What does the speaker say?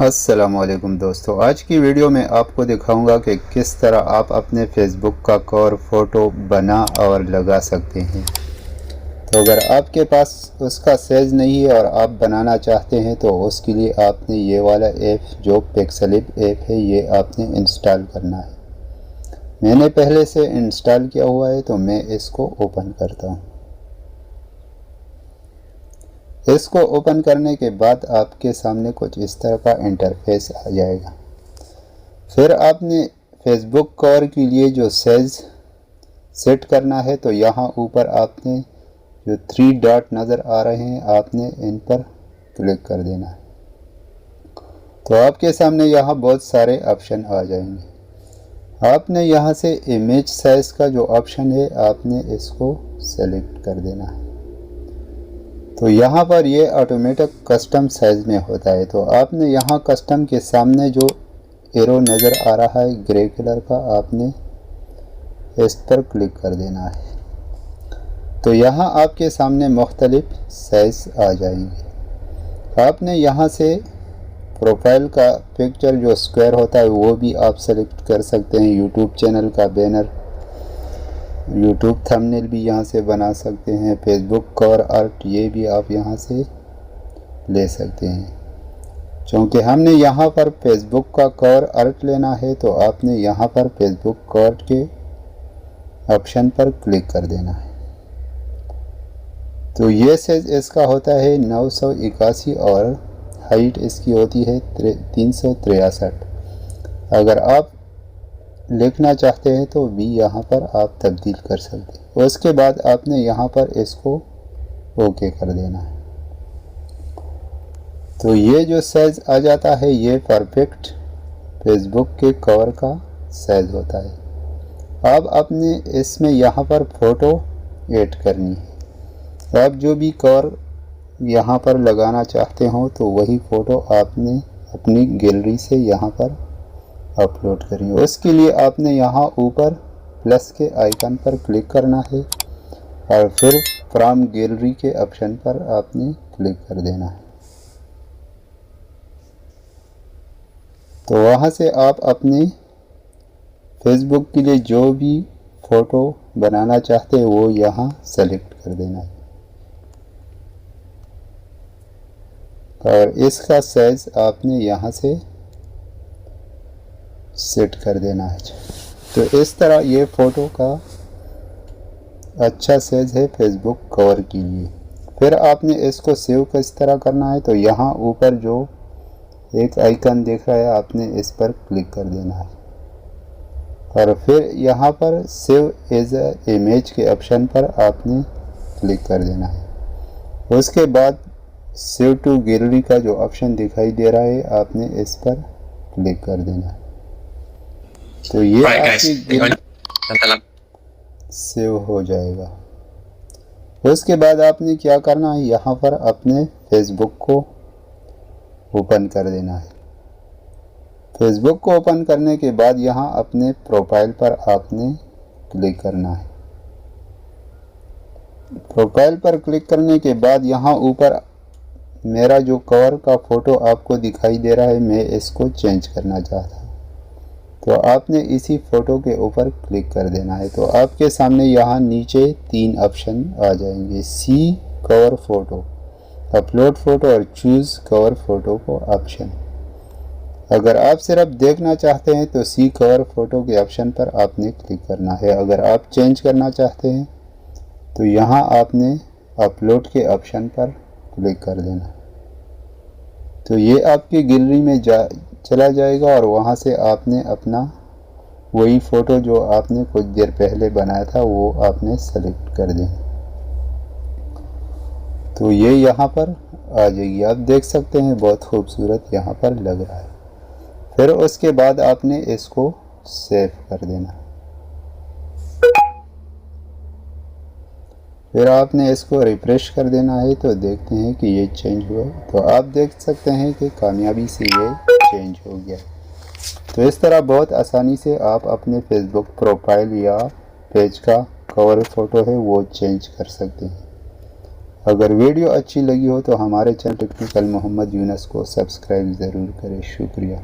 अस्सलामुअलैकुम दोस्तों, आज की वीडियो में आपको दिखाऊंगा कि किस तरह आप अपने फेसबुक का कवर फ़ोटो बना और लगा सकते हैं। तो अगर आपके पास उसका साइज़ नहीं है और आप बनाना चाहते हैं तो उसके लिए आपने ये वाला ऐप जो पिक्सलिप ऐप है ये आपने इंस्टॉल करना है। मैंने पहले से इंस्टॉल किया हुआ है तो मैं इसको ओपन करता हूँ। इसको ओपन करने के बाद आपके सामने कुछ इस तरह का इंटरफेस आ जाएगा। फिर आपने फेसबुक कवर के लिए जो साइज़ सेट करना है तो यहाँ ऊपर आपने जो 3 डॉट नज़र आ रहे हैं आपने इन पर क्लिक कर देना है। तो आपके सामने यहाँ बहुत सारे ऑप्शन आ जाएंगे। आपने यहाँ से इमेज साइज़ का जो ऑप्शन है आपने इसको सेलेक्ट कर देना है। तो यहाँ पर ये ऑटोमेटिक कस्टम साइज़ में होता है। तो आपने यहाँ कस्टम के सामने जो एरो नज़र आ रहा है ग्रे कलर का आपने इस पर क्लिक कर देना है। तो यहाँ आपके सामने मुख्तलिफ साइज़ आ जाएंगे। आपने यहाँ से प्रोफाइल का पिक्चर जो स्क्वायर होता है वो भी आप सेलेक्ट कर सकते हैं। यूट्यूब चैनल का बैनर, यूट्यूब थंबनेल भी यहाँ से बना सकते हैं। फेसबुक कवर आर्ट ये भी आप यहाँ से ले सकते हैं। क्योंकि हमने यहाँ पर फेसबुक का कवर आर्ट लेना है तो आपने यहाँ पर फेसबुक कवर के ऑप्शन पर क्लिक कर देना है। तो ये साइज़ इसका होता है 981 और हाइट इसकी होती है 363। अगर आप लिखना चाहते हैं तो भी यहाँ पर आप तब्दील कर सकते हैं। उसके बाद आपने यहाँ पर इसको ओके कर देना है। तो ये जो साइज़ आ जाता है ये परफेक्ट फेसबुक के कवर का साइज़ होता है। अब आपने इसमें यहाँ पर फ़ोटो ऐड करनी है। आप जो भी कवर यहाँ पर लगाना चाहते हो तो वही फ़ोटो आपने अपनी गैलरी से यहाँ पर अपलोड करिए। उसके लिए आपने यहाँ ऊपर प्लस के आइकन पर क्लिक करना है और फिर फ्रॉम गैलरी के ऑप्शन पर आपने क्लिक कर देना है। तो वहाँ से आप अपने फेसबुक के लिए जो भी फ़ोटो बनाना चाहते हैं वो यहाँ सेलेक्ट कर देना है और इसका साइज़ आपने यहाँ से सेट कर देना है। तो इस तरह ये फ़ोटो का अच्छा साइज़ है फेसबुक कवर के लिए। फिर आपने इसको सेव किस तरह करना है तो यहाँ ऊपर जो एक आइकन दिख रहा है आपने इस पर क्लिक कर देना है और फिर यहाँ पर सेव एज अ इमेज के ऑप्शन पर आपने क्लिक कर देना है। उसके बाद सेव टू गैलरी का जो ऑप्शन दिखाई दे रहा है आपने इस पर क्लिक कर देना है। तो ये आपकी सेव हो जाएगा। उसके बाद आपने क्या करना है, यहाँ पर अपने फेसबुक को ओपन कर देना है। फेसबुक को ओपन करने के बाद यहाँ अपने प्रोफाइल पर आपने क्लिक करना है। प्रोफाइल पर क्लिक करने के बाद यहाँ ऊपर मेरा जो कवर का फ़ोटो आपको दिखाई दे रहा है मैं इसको चेंज करना चाहता हूँ तो आपने इसी फ़ोटो के ऊपर क्लिक कर देना है। तो आपके सामने यहाँ नीचे 3 ऑप्शन आ जाएंगे, सी कवर फ़ोटो, अपलोड फ़ोटो और चूज़ कवर फ़ोटो को ऑप्शन। अगर आप सिर्फ देखना चाहते हैं तो सी कवर फ़ोटो के ऑप्शन पर आपने क्लिक करना है। अगर आप चेंज करना चाहते हैं तो यहाँ आपने अपलोड के ऑप्शन पर क्लिक कर देना। तो ये आपकी गैलरी में चला जाएगा और वहाँ से आपने अपना वही फ़ोटो जो आपने कुछ देर पहले बनाया था वो आपने सेलेक्ट कर देना। तो ये यहाँ पर आ जाएगी, आप देख सकते हैं बहुत खूबसूरत यहाँ पर लग रहा है। फिर उसके बाद आपने इसको सेव कर देना। फिर आपने इसको रिफ्रेश कर देना है तो देखते हैं कि ये चेंज हुआ। तो आप देख सकते हैं कि कामयाबी से ये चेंज हो गया। तो इस तरह बहुत आसानी से आप अपने फेसबुक प्रोफाइल या पेज का कवर फ़ोटो है वो चेंज कर सकते हैं। अगर वीडियो अच्छी लगी हो तो हमारे चैनल टेक्निकल मोहम्मद यूनस को सब्सक्राइब ज़रूर करें। शुक्रिया।